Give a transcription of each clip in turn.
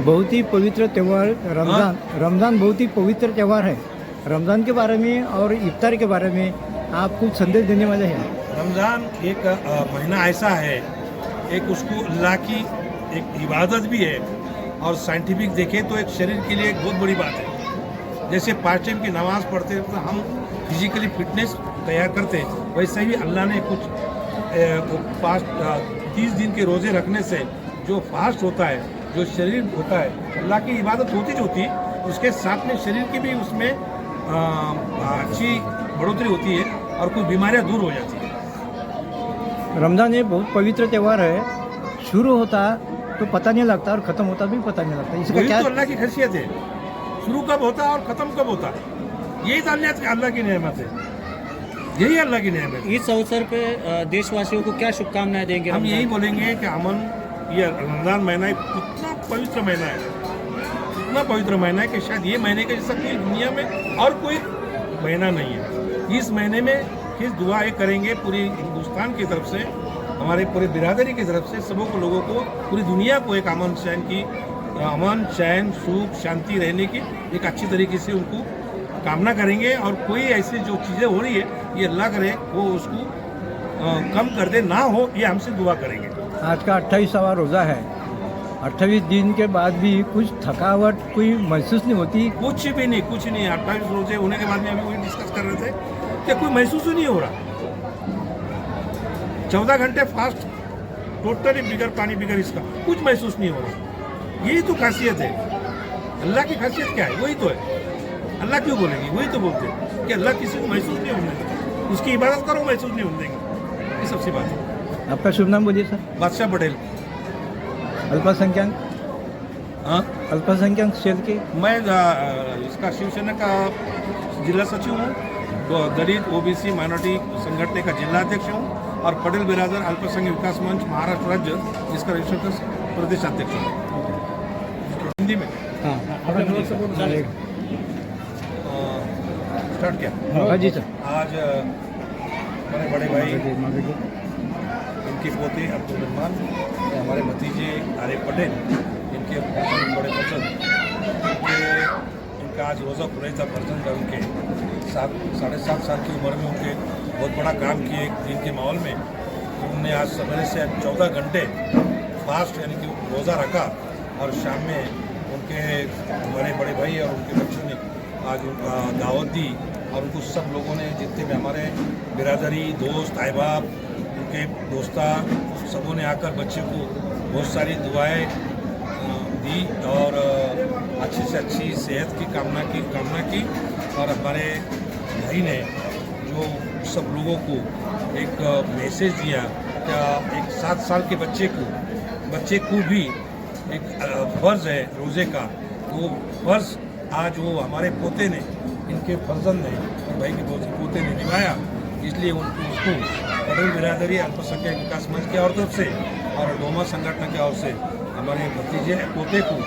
बहुत ही पवित्र त्यौहार रमज़ान रमज़ान बहुत ही पवित्र त्यौहार है। रमज़ान के बारे में और इफ्तार के बारे में आप कुछ संदेश देने वाले हैं। रमज़ान एक महीना ऐसा है, एक उसको अल्लाह की एक इबादत भी है और साइंटिफिक देखें तो एक शरीर के लिए एक बहुत बड़ी बात है। जैसे 5 टाइम की नमाज़ पढ़ते हैं तो हम फिजिकली फिटनेस तैयार करते हैं, वैसे ही अल्लाह ने कुछ फास्ट 30 दिन के रोज़े रखने से जो फास्ट होता है, जो शरीर होता है, अल्लाह की इबादत होती उसके साथ में शरीर की भी उसमें अच्छी बढ़ोतरी होती है और कुछ बीमारियां दूर हो जाती है। रमज़ान ये बहुत पवित्र त्यौहार है। शुरू होता तो पता नहीं लगता और ख़त्म होता भी पता नहीं लगता। इसका वही क्या तो अल्लाह की खासियत है, शुरू कब होता है और ख़त्म कब होता है, यही तो अल्लाह की नेमत है, यही अल्लाह की नेमत है। इस अवसर पे देशवासियों को क्या शुभकामनाएं देंगे? हम यही बोलेंगे कि अमन, ये रमज़ान महीना इतना पवित्र महीना है, इतना पवित्र महीना है कि शायद ये महीने के जैसा कोई दुनिया में और कोई महीना नहीं है। इस महीने में किस दुआ ये करेंगे पूरी हिंदुस्तान की तरफ से, हमारे पूरे बिरादरी की तरफ से, सबों को लोगों को, पूरी दुनिया को एक अमन चैन सुख शांति रहने की एक अच्छी तरीके से उनको कामना करेंगे। और कोई ऐसी जो चीज़ें हो रही है ये अल्लाह करे वो उसको कम कर दे, ना हो, ये हमसे दुआ करेंगे। आज का 28वां रोज़ा है। 28 दिन के बाद भी कुछ थकावट कोई महसूस नहीं होती। कुछ भी नहीं, कुछ नहीं। 28 रोजे होने के बाद में अभी वही डिस्कस कर रहे थे कि कोई महसूस ही नहीं हो रहा। 14 घंटे फास्ट, टोटली बिगर पानी बिगर इसका कुछ महसूस नहीं हो रहा। यही तो खासियत है। अल्लाह की खासियत क्या है? वही तो है। अल्लाह क्यों बोलेंगे? वही तो बोलते हैं कि अल्लाह किसी को महसूस नहीं होने देंगे, उसकी इबादत करो महसूस नहीं होने देंगे। ये सबसे बात है। आपका शुभ नाम बोलिए सर। बादशाह पटेल। अल्पसंख्यक हाँ, अल्पसंख्यक सेल के मैं इसका शिवसेना का जिला सचिव हूँ, तो दलित ओबीसी माइनॉरिटी संगठन का जिला अध्यक्ष हूँ और पटेल बिरादर अल्पसंख्यक विकास मंच महाराष्ट्र राज्य जिसका रजिस्टर प्रदेश अध्यक्ष हूँ। हिंदी में स्टार्ट किया। हाँ जी सर। आज हमारे बड़े भाई, इनके पोते अब्दुल रहमान, हमारे भतीजे आरिफ पटेल, इनके बड़े पसंद इनका आज रोज़ा खुले था फर्जंद है। उनके 7.5 साल की उम्र में उनके बहुत बड़ा काम किए दिन के माहौल में। उन्होंने आज सवेरे से 14 घंटे फास्ट यानी कि रोज़ा रखा और शाम में उनके हमारे बड़े भाई और उनके बच्चों ने आज उनका दावत दी और उनको सब लोगों ने, जितने भी हमारे बिरादरी दोस्त अहबाब, उनके दोस्ता, सबों ने आकर बच्चे को बहुत सारी दुआएं दी और अच्छी से अच्छी सेहत की कामना की। और हमारे भाई ने जो सब लोगों को एक मैसेज दिया क्या, एक 7 साल के बच्चे को भी एक फ़र्ज़ है रोज़े का, वो फ़र्ज़ आज वो हमारे पोते ने, इनके फर्जंद ने और भाई के पोते ने निभाया। इसलिए उसको पटेल बिरादरी अल्पसंख्यक विकास मंच की और तरफ से और डोमा संगठन की ओर से हमारे भतीजे पोते को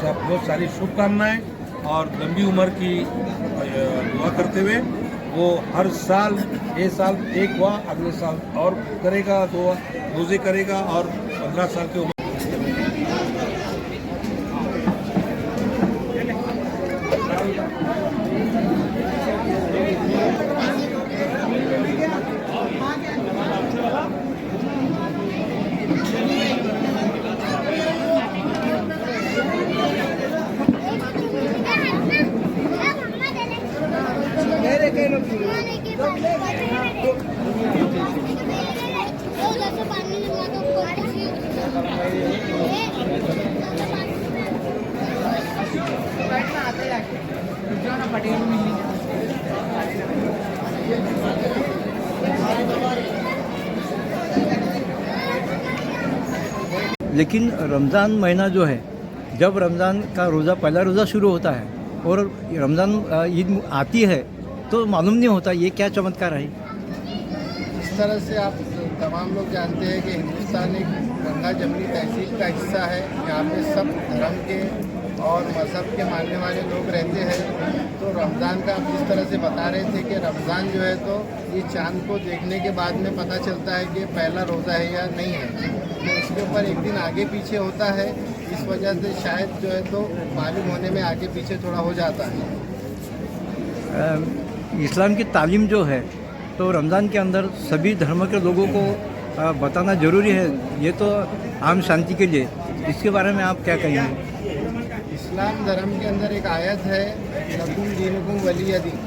बहुत सारी शुभकामनाएं और लंबी उम्र की दुआ करते हुए वो हर साल, ये साल एक हुआ, अगले साल और करेगा, 2 रोज़े करेगा और 15 साल की उम्र। लेकिन रमज़ान महीना जो है, जब रमज़ान का रोज़ा, पहला रोज़ा शुरू होता है और रमज़ान ईद आती है तो मालूम नहीं होता ये क्या चमत्कार है। इस तरह से आप तमाम लोग जानते हैं कि हिंदुस्तान एक गंगा जमनी तहसील का हिस्सा है। यहाँ पे सब धर्म के और मज़हब के मानने वाले लोग रहते हैं। तो रमज़ान का आप जिस तरह से बता रहे थे कि रमज़ान जो है तो ये चांद को देखने के बाद में पता चलता है कि पहला रोज़ा है या नहीं है, तो इसके ऊपर एक दिन आगे पीछे होता है। इस वजह से शायद जो है तो मालूम होने में आगे पीछे थोड़ा हो जाता है। इस्लाम की तालीम जो है तो रमज़ान के अंदर सभी धर्म के लोगों को बताना ज़रूरी है, ये तो आम शांति के लिए। इसके बारे में आप क्या कहेंगे? इस्लाम धर्म के अंदर एक आयत है, लकुम दीनुकुम वलिय दीन।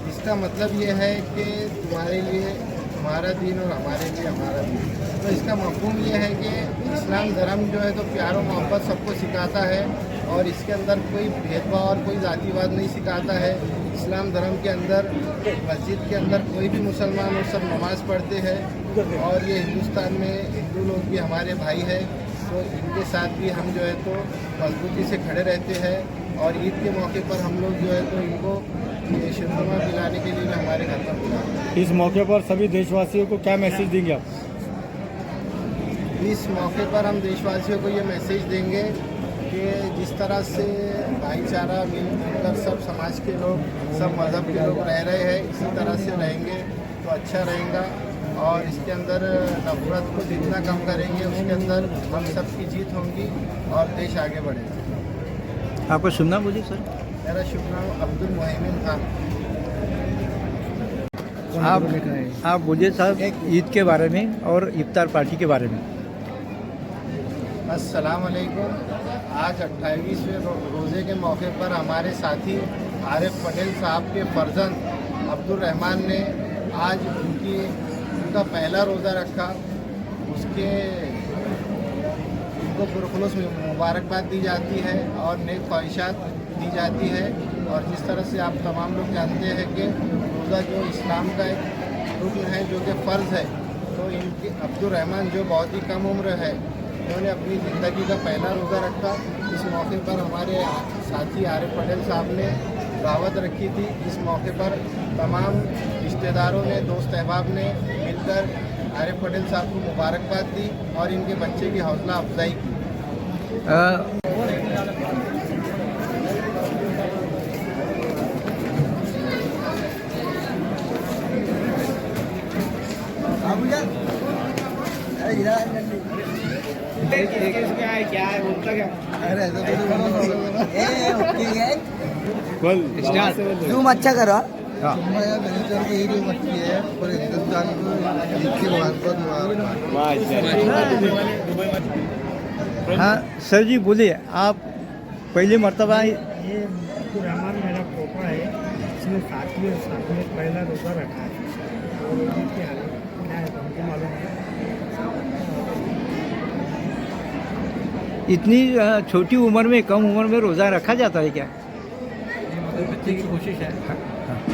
इसका मतलब ये है कि तुम्हारे लिए हमारा दीन और हमारे लिए हमारा दीन। तो इसका मफहूम ये है कि इस्लाम धर्म जो है तो प्यार और मोहब्बत सबको सिखाता है और इसके अंदर कोई भेदभाव और कोई जातिवाद नहीं सिखाता है। इस्लाम धर्म के अंदर मस्जिद के अंदर कोई भी मुसलमान और सब नमाज़ पढ़ते हैं और ये हिंदुस्तान में हिंदू लोग भी हमारे भाई हैं, तो इनके साथ भी हम जो है तो मजबूती से खड़े रहते हैं। और ईद के मौके पर हम लोग जो है तो इनको ये शिरमा पिलाने के लिए भी हमारे घर पर बुलाते हैं। इस मौके पर सभी देशवासियों को क्या मैसेज देंगे आप? इस मौके पर हम देशवासियों को ये मैसेज देंगे कि जिस तरह से भाईचारा मिलकर सब समाज के लोग, सब मज़हब के लोग रह रहे हैं, इसी तरह से रहेंगे तो अच्छा रहेगा। और इसके अंदर नफरत को जितना कम करेंगे उसके अंदर हम सब की जीत होगी और देश आगे बढ़ेगा। आपका शुभ नाम बोलिए सर। मेरा शुभ नाम अब्दुल मोहमिन खान। आप बोलिए साहब ईद के बारे में और इफ्तार पार्टी के बारे में। अस्सलाम वालेकुम। आज 28वें रोज़े के मौके पर हमारे साथी आरिफ पटेल साहब के फर्जंद अब्दुल रहमान ने आज उनका पहला रोज़ा रखा। उसके उनको पुरखुलूस मुबारकबाद दी जाती है और नेक ख्वाहिशात दी जाती है। और जिस तरह से आप तमाम लोग जानते हैं कि रोज़ा जो इस्लाम का एक रुकन है, जो कि फ़र्ज़ है, तो इनके अब्दुल रहमान जो बहुत ही कम उम्र है, उन्होंने अपनी ज़िंदगी का पहला रोज़ा रखा। इस मौके पर हमारे साथी आरिफ पटेल साहब ने दावत रखी थी। इस मौके पर तमाम रिश्तेदारों ने, दोस्त अहबाब ने मिलकर आरिफ पटेल साहब को मुबारकबाद दी और इनके बच्चे की हौसला अफजाई की। क्या है बोलता क्या? जूम अच्छा करो। हाँ सर जी बोलिए। आप पहली मर्तबा ये अब्दुल रहमान मेरा पोता है, इसने साथ में पहला रोज़ा रखा है। और इसके हालत क्या है तो हमको मालूम है। इतनी छोटी उम्र में, कम उम्र में रोज़ा रखा जाता है क्या? बच्चे की कोशिश है।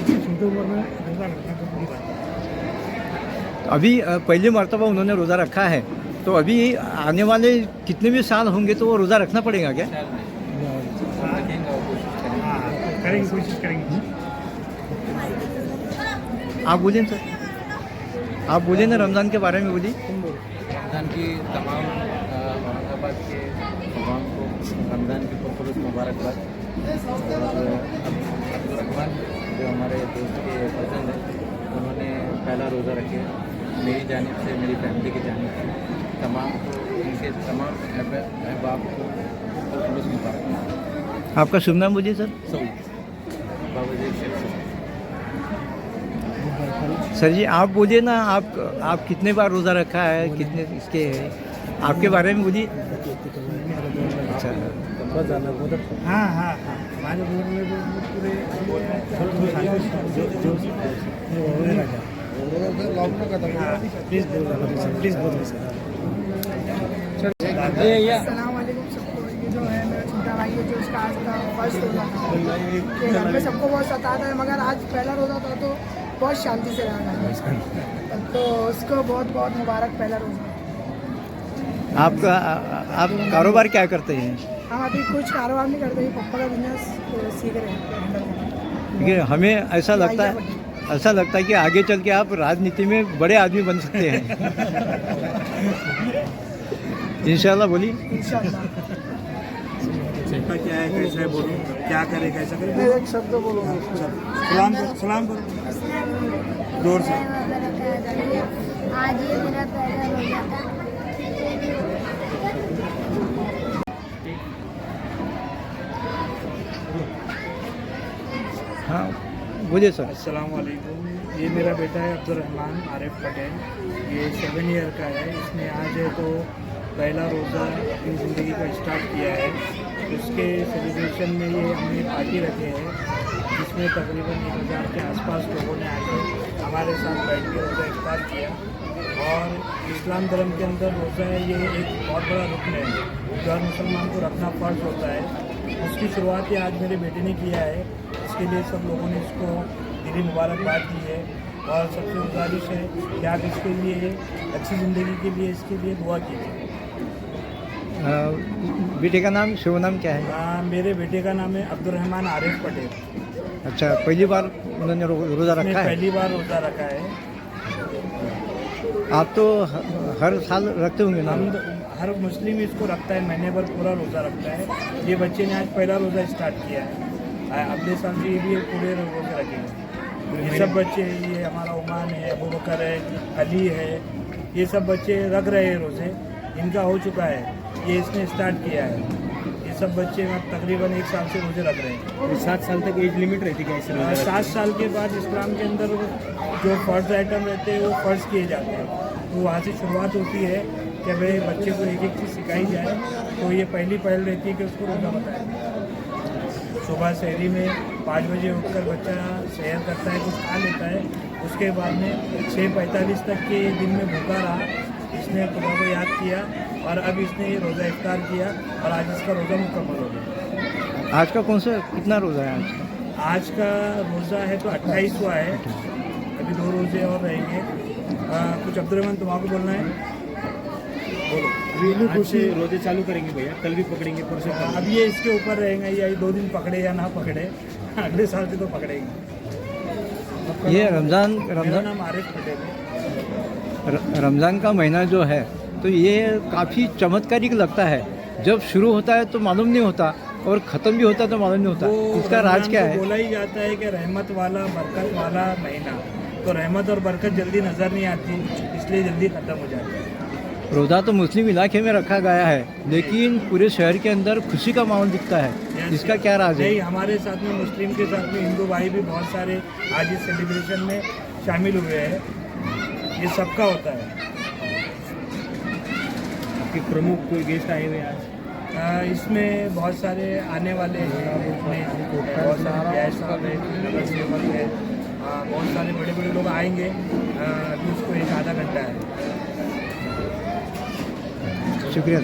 छोटी उम्र में रोज़ा रखना तो बड़ी बात है। अभी पहली मर्तबा उन्होंने रोज़ा रखा है, तो अभी आने वाले कितने भी साल होंगे तो वो रोज़ा रखना पड़ेगा क्या? हाँ, करेंगे, कोशिश करेंगे। आप बोलिए सर, आप बोलिए ना रमज़ान के बारे में बोलिए। रमज़ान की तमाम औरंगाबाद के अवाम को रमज़ान की पुरखुलूस मुबारकबाद। और अब्दुल रहमान जो हमारे दोस्त के पसंद है, उन्होंने पहला रोज़ा रखे। मेरी जानिब से, मेरी फैमिली की जानिब से तमाम को, उनके तमाम अहबाब को पुरखुलूस मुबारकबाद। आपका शुभ नाम बोलिए सर। बाबा जी शेख सर जी आप बोलिए ना, आप कितने बार रोज़ा रखा है, कितने इसके है, आपके बारे में बोलिए। अच्छा हाँ हाँ हाँ, हमारे बोर्ड में पूरे प्लीज़ बोल अस्सलाम वालेकुम सबको। ये जो है मेरा छोटा भाई है, जो इसका आज का फर्स्ट रोज़ा था। ये घर में सबको बहुत सताता है, मगर आज पहला रोज़ा था तो बहुत शांति से रहा है। तो उसको बहुत बहुत मुबारक पहला रोज़ा। आप कारोबार क्या करते हैं? हम अभी कुछ कारोबार नहीं करते, पापा का बिजनेस सीख रहे हैं। ठीक है, हमें ऐसा लगता है कि आगे चल के आप राजनीति में बड़े आदमी बन सकते हैं। इंशाल्लाह बोलिए। इंशाल्लाह। क्या है, कैसा है, बोलो क्या करे, कैसा करे। मैं एक शब्द बोलूँगा। सलाम करो जोर से। आज ये मेरा पहला रोज़ा था। हाँ बोलिए सर। अस्सलाम वालेकुम। ये मेरा बेटा है अब्दुलरहमान आरिफ पटेल, ये 7 ईयर का है। इसने आज है तो पहला रोज़ा अपनी ज़िंदगी का स्टार्ट किया है। उसके सेलिब्रेशन में ये हमने पार्टी रखे हैं, जिसमें तकरीबन 1000 के आसपास लोगों ने आकर हमारे साथ बैठ के रोज़ा इफ्तार किया। और इस्लाम धर्म के अंदर रोज़ा है ये एक बहुत बड़ा रुकन है जो हर मुसलमान को रखना फ़र्ज होता है। उसकी शुरुआत ही आज मेरे बेटे ने किया है। इसके लिए सब लोगों ने इसको दिली मुबारकबाद दी है और सबसे गुजारिश है कि आप इसके लिए अच्छी ज़िंदगी के लिए इसके लिए दुआ कीजिए। बेटे का नाम शुभ नाम क्या है? मेरे बेटे का नाम है अब्दुलरहमान आरिफ पटेल। अच्छा, पहली बार उन्होंने रोज़ा इसने रखा है? पहली बार रोज़ा रखा है। आप तो हर साल रखते होंगे ना? हम हर मुस्लिम इसको रखता है, महीने भर पूरा रोज़ा रखता है। ये बच्चे ने आज पहला रोज़ा स्टार्ट किया है। अगले साल से ये भी पूरे रोज़े रखेंगे। ये सब बच्चे, ये हमारा उमान है, अबू बकर है, अली है, ये सब बच्चे रख रहे हैं रोज़े। इनका हो चुका है, ये इसने स्टार्ट किया है। ये सब बच्चे तकरीबन 1 साल से रोज़े रख रहे हैं। 7 साल तक एज लिमिट रहती है क्या? 7 साल के बाद इस्लाम के अंदर जो फ़र्ज आइटम रहते हैं वो फ़र्ज किए जाते हैं। तो वहाँ से शुरुआत होती है कि भाई बच्चे को एक एक चीज़ सिखाई जाए। तो ये पहली पहल रहती है कि उसको रोज़ा बताए। सुबह सहरी में 5 बजे उठकर बच्चा सैर करता है, कुछ खा लेता है। उसके बाद में 6:45 तक के दिन में भूखा रहा, इसने खुदा को याद किया और अब इसने ये रोज़ा इफ्तार किया और आज इसका रोज़ा मुकम्मल हो गया। आज का कौन सा कितना रोज़ा है आज? आज का रोज़ा है तो 28वां है। अभी 2 रोज़े और रहेंगे। कुछ अब्दुलरहमान तुम्हारा बोलना है? बोलो। आज से रोजे चालू करेंगे भैया, कल भी पकड़ेंगे, परसों अब ये इसके ऊपर रहेगा, या 2 दिन पकड़े या ना पकड़े, अगले साल से तो पकड़ेंगे। ये रमज़ान मेरा नाम आरिफ पटेल है। रमज़ान का महीना जो है तो ये काफ़ी चमत्कारिक लगता है। जब शुरू होता है तो मालूम नहीं होता और ख़त्म भी होता है तो मालूम नहीं होता। वो इसका राज रमज़ान क्या को है? बोला ही जाता है कि रहमत वाला, बरकत वाला महीना। तो रहमत और बरकत जल्दी नज़र नहीं आती, इसलिए जल्दी ख़त्म हो जाती है। रोज़ा तो मुस्लिम इलाके में रखा गया है, लेकिन पूरे शहर के अंदर खुशी का माहौल दिखता है। इसका क्या राज है? नहीं, हमारे साथ में मुस्लिम के साथ में हिंदू भाई भी बहुत सारे आज इस सेलिब्रेशन में शामिल हुए हैं। ये सबका होता है। आपके प्रमुख कोई गेस्ट आए हुए आज? इसमें बहुत सारे आने वाले हैं। बहुत सारे गैस साहब है, नगर सेवक है, बहुत सारे बड़े बड़े लोग आएंगे। अभी उसको 1 आधा घंटा है। शुक्रिया।